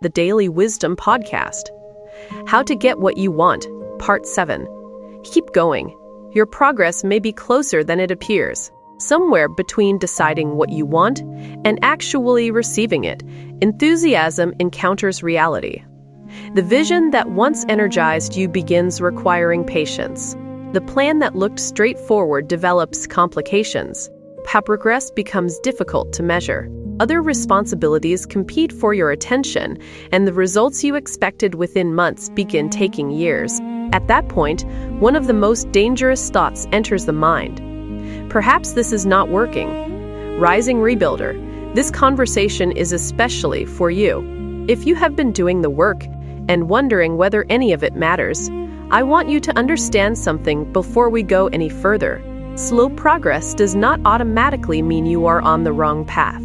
the Daily Wisdom Podcast. How to Get What You Want, Part 7. Keep going. Your progress may be closer than it appears. Somewhere between deciding what you want and actually receiving it, enthusiasm encounters reality. The vision that once energized you begins requiring patience. The plan that looked straightforward develops complications. Progress becomes difficult to measure. Other responsibilities compete for your attention, and the results you expected within months begin taking years. At that point, one of the most dangerous thoughts enters the mind. Perhaps this is not working. Rising Rebuilder, this conversation is especially for you. If you have been doing the work and wondering whether any of it matters, I want you to understand something before we go any further. Slow progress does not automatically mean you are on the wrong path.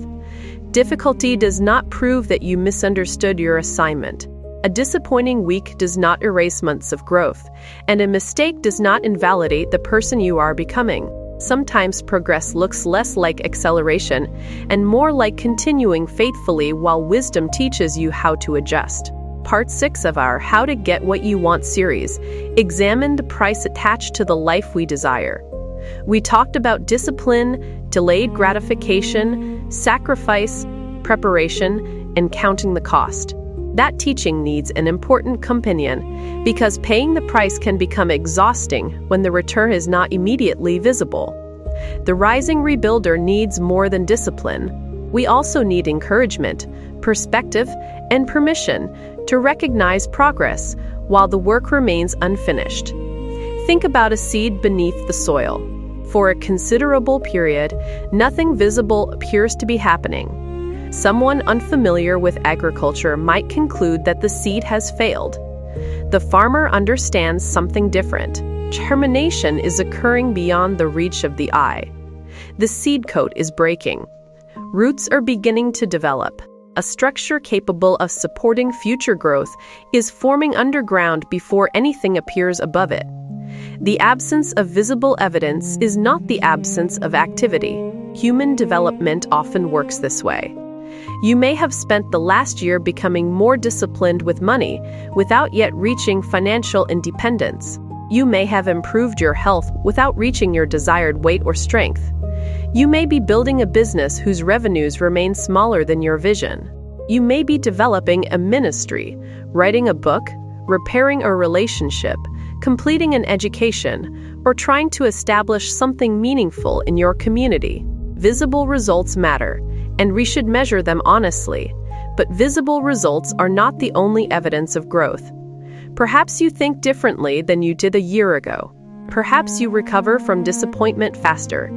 Difficulty does not prove that you misunderstood your assignment. A disappointing week does not erase months of growth, and a mistake does not invalidate the person you are becoming. Sometimes progress looks less like acceleration and more like continuing faithfully while wisdom teaches you how to adjust. Part 6 of our How to Get What You Want series examined the price attached to the life we desire. We talked about discipline, delayed gratification, sacrifice, preparation, and counting the cost. That teaching needs an important companion because paying the price can become exhausting when the return is not immediately visible. The rising rebuilder needs more than discipline. We also need encouragement, perspective, and permission to recognize progress while the work remains unfinished. Think about a seed beneath the soil. For a considerable period, nothing visible appears to be happening. Someone unfamiliar with agriculture might conclude that the seed has failed. The farmer understands something different. Germination is occurring beyond the reach of the eye. The seed coat is breaking. Roots are beginning to develop. A structure capable of supporting future growth is forming underground before anything appears above it. The absence of visible evidence is not the absence of activity. Human development often works this way. You may have spent the last year becoming more disciplined with money without yet reaching financial independence. You may have improved your health without reaching your desired weight or strength. You may be building a business whose revenues remain smaller than your vision. You may be developing a ministry, writing a book, repairing a relationship, completing an education, or trying to establish something meaningful in your community. Visible results matter, and we should measure them honestly, but visible results are not the only evidence of growth. Perhaps you think differently than you did a year ago. Perhaps you recover from disappointment faster.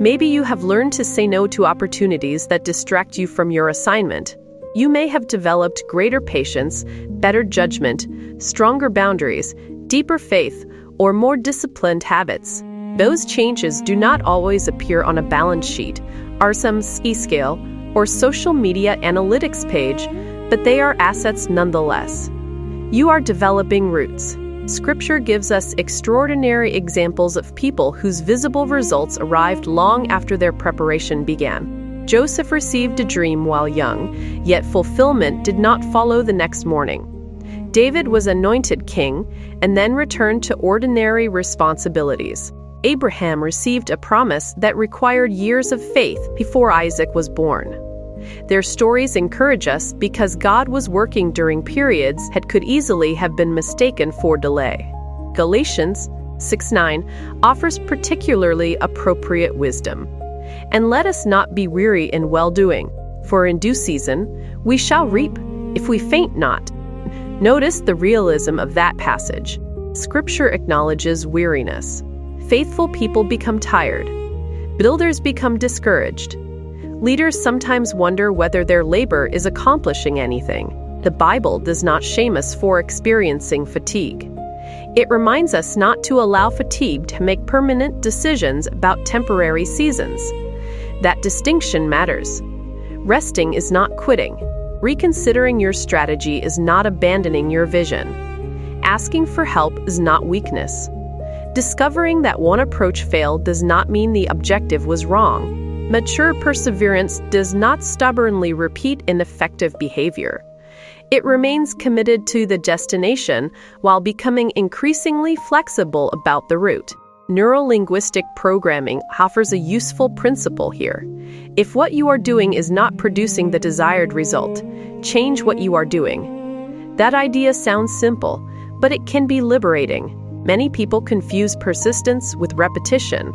Maybe you have learned to say no to opportunities that distract you from your assignment. You may have developed greater patience, better judgment, stronger boundaries, deeper faith, or more disciplined habits. Those changes do not always appear on a balance sheet, some scale, or social media analytics page, but they are assets nonetheless. You are developing roots. Scripture gives us extraordinary examples of people whose visible results arrived long after their preparation began. Joseph received a dream while young, yet fulfillment did not follow the next morning. David was anointed king and then returned to ordinary responsibilities. Abraham received a promise that required years of faith before Isaac was born. Their stories encourage us because God was working during periods that could easily have been mistaken for delay. Galatians 6:9 offers particularly appropriate wisdom. And let us not be weary in well-doing, for in due season we shall reap, if we faint not. Notice the realism of that passage. Scripture acknowledges weariness. Faithful people become tired. Builders become discouraged. Leaders sometimes wonder whether their labor is accomplishing anything. The Bible does not shame us for experiencing fatigue. It reminds us not to allow fatigue to make permanent decisions about temporary seasons. That distinction matters. Resting is not quitting. Reconsidering your strategy is not abandoning your vision. Asking for help is not weakness. Discovering that one approach failed does not mean the objective was wrong. Mature perseverance does not stubbornly repeat ineffective behavior. It remains committed to the destination while becoming increasingly flexible about the route. Neuro-Linguistic Programming offers a useful principle here. If what you are doing is not producing the desired result, change what you are doing. That idea sounds simple, but it can be liberating. Many people confuse persistence with repetition.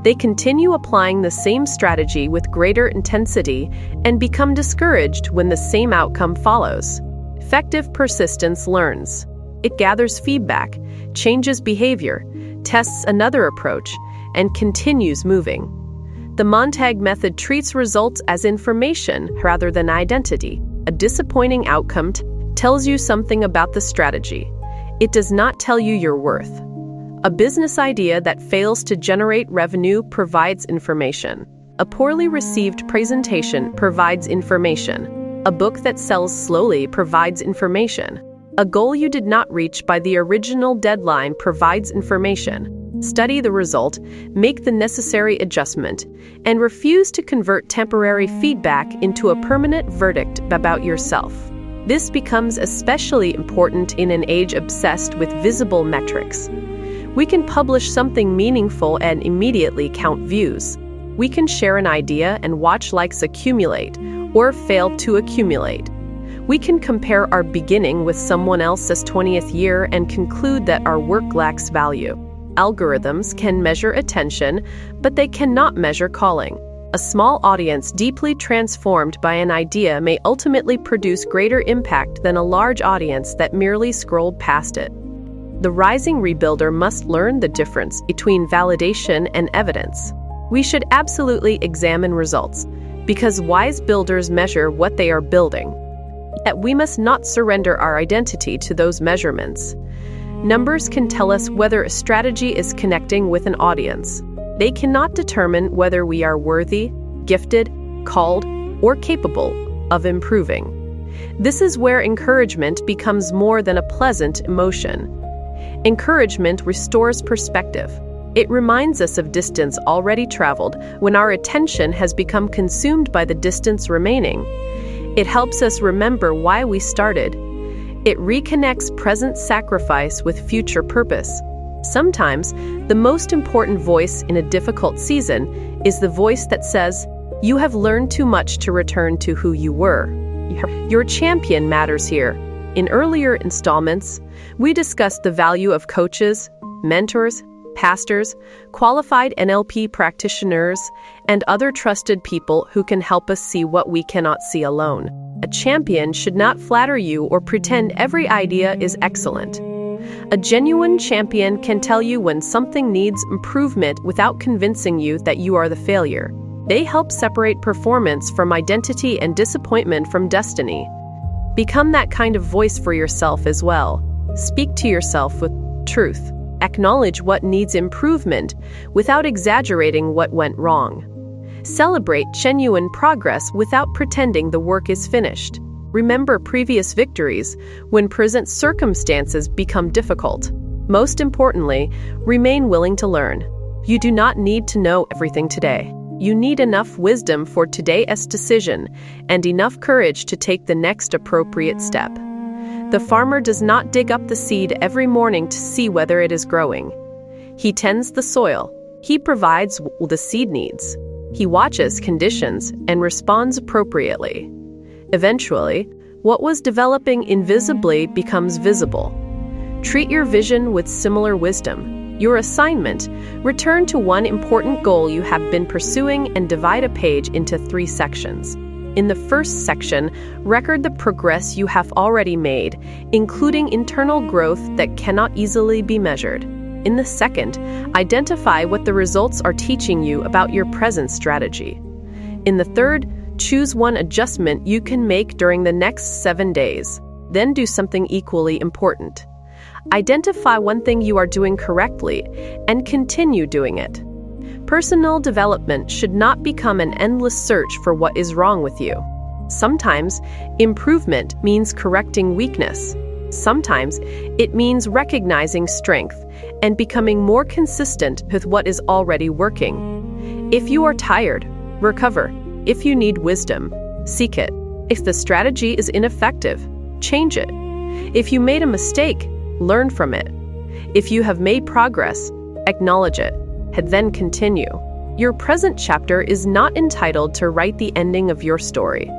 They continue applying the same strategy with greater intensity and become discouraged when the same outcome follows. Effective persistence learns. It gathers feedback, changes behavior, tests another approach, and continues moving. The Montague Method treats results as information rather than identity. A disappointing outcome tells you something about the strategy. It does not tell you your worth. A business idea that fails to generate revenue provides information. A poorly received presentation provides information. A book that sells slowly provides information. A goal you did not reach by the original deadline provides information. Study the result, make the necessary adjustment, and refuse to convert temporary feedback into a permanent verdict about yourself. This becomes especially important in an age obsessed with visible metrics. We can publish something meaningful and immediately count views. We can share an idea and watch likes accumulate or fail to accumulate. We can compare our beginning with someone else's 20th year and conclude that our work lacks value. Algorithms can measure attention, but they cannot measure calling. A small audience deeply transformed by an idea may ultimately produce greater impact than a large audience that merely scrolled past it. The rising rebuilder must learn the difference between validation and evidence. We should absolutely examine results, because wise builders measure what they are building. Yet we must not surrender our identity to those measurements. Numbers can tell us whether a strategy is connecting with an audience. They cannot determine whether we are worthy, gifted, called, or capable of improving. This is where encouragement becomes more than a pleasant emotion. Encouragement restores perspective. It reminds us of distance already traveled when our attention has become consumed by the distance remaining. It helps us remember why we started. It reconnects present sacrifice with future purpose. Sometimes, the most important voice in a difficult season is the voice that says, "You have learned too much to return to who you were." Your champion matters here. In earlier installments, we discussed the value of coaches, mentors, pastors, qualified NLP practitioners, and other trusted people who can help us see what we cannot see alone. A champion should not flatter you or pretend every idea is excellent. A genuine champion can tell you when something needs improvement without convincing you that you are the failure. They help separate performance from identity and disappointment from destiny. Become that kind of voice for yourself as well. Speak to yourself with truth. Acknowledge what needs improvement without exaggerating what went wrong. Celebrate genuine progress without pretending the work is finished. Remember previous victories when present circumstances become difficult. Most importantly, remain willing to learn. You do not need to know everything today. You need enough wisdom for today's decision and enough courage to take the next appropriate step. The farmer does not dig up the seed every morning to see whether it is growing. He tends the soil. He provides what the seed needs. He watches conditions and responds appropriately. Eventually, what was developing invisibly becomes visible. Treat your vision with similar wisdom. Your assignment: return to one important goal you have been pursuing and divide a page into 3 sections. In the first section, record the progress you have already made, including internal growth that cannot easily be measured. In the second, identify what the results are teaching you about your present strategy. In the third, choose one adjustment you can make during the next 7 days. Then do something equally important. Identify one thing you are doing correctly and continue doing it. Personal development should not become an endless search for what is wrong with you. Sometimes, improvement means correcting weakness. Sometimes, it means recognizing strength and becoming more consistent with what is already working. If you are tired, recover. If you need wisdom, seek it. If the strategy is ineffective, change it. If you made a mistake, learn from it. If you have made progress, acknowledge it, and then continue. Your present chapter is not entitled to write the ending of your story.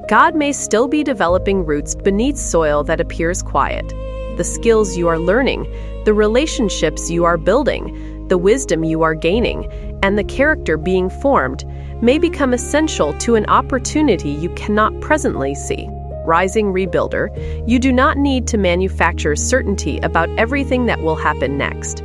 God may still be developing roots beneath soil that appears quiet. The skills you are learning, the relationships you are building, the wisdom you are gaining, and the character being formed may become essential to an opportunity you cannot presently see. Rising rebuilder, you do not need to manufacture certainty about everything that will happen next.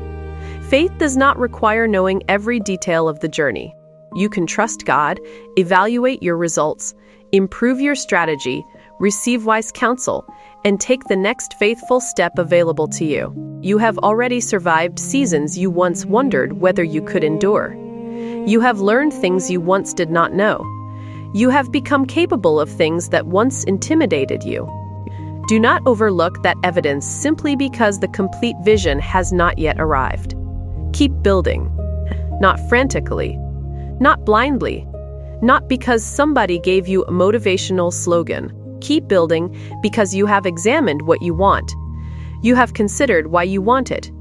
Faith does not require knowing every detail of the journey. You can trust God, evaluate your results, improve your strategy, receive wise counsel, and take the next faithful step available to you. You have already survived seasons you once wondered whether you could endure. You have learned things you once did not know. You have become capable of things that once intimidated you. Do not overlook that evidence simply because the complete vision has not yet arrived. Keep building, not frantically, not blindly, not because somebody gave you a motivational slogan. Keep building because you have examined what you want. You have considered why you want it.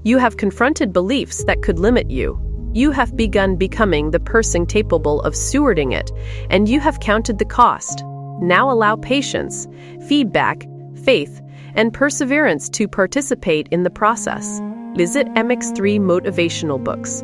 You have confronted beliefs that could limit you. You have begun becoming the person capable of stewarding it, and you have counted the cost. Now allow patience, feedback, faith, and perseverance to participate in the process. Visit MX3 Motivational Books.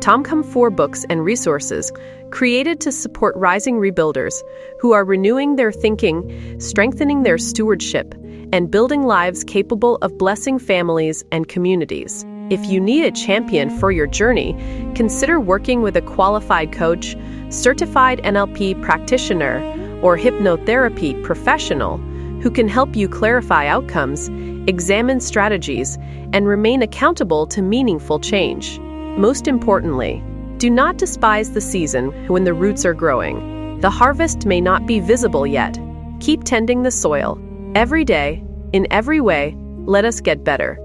Tomcom 4 books and resources created to support rising rebuilders who are renewing their thinking, strengthening their stewardship, and building lives capable of blessing families and communities. If you need a champion for your journey, consider working with a qualified coach, certified NLP practitioner, or hypnotherapy professional who can help you clarify outcomes, examine strategies, and remain accountable to meaningful change. Most importantly, do not despise the season when the roots are growing. The harvest may not be visible yet. Keep tending the soil. Every day, in every way, let us get better.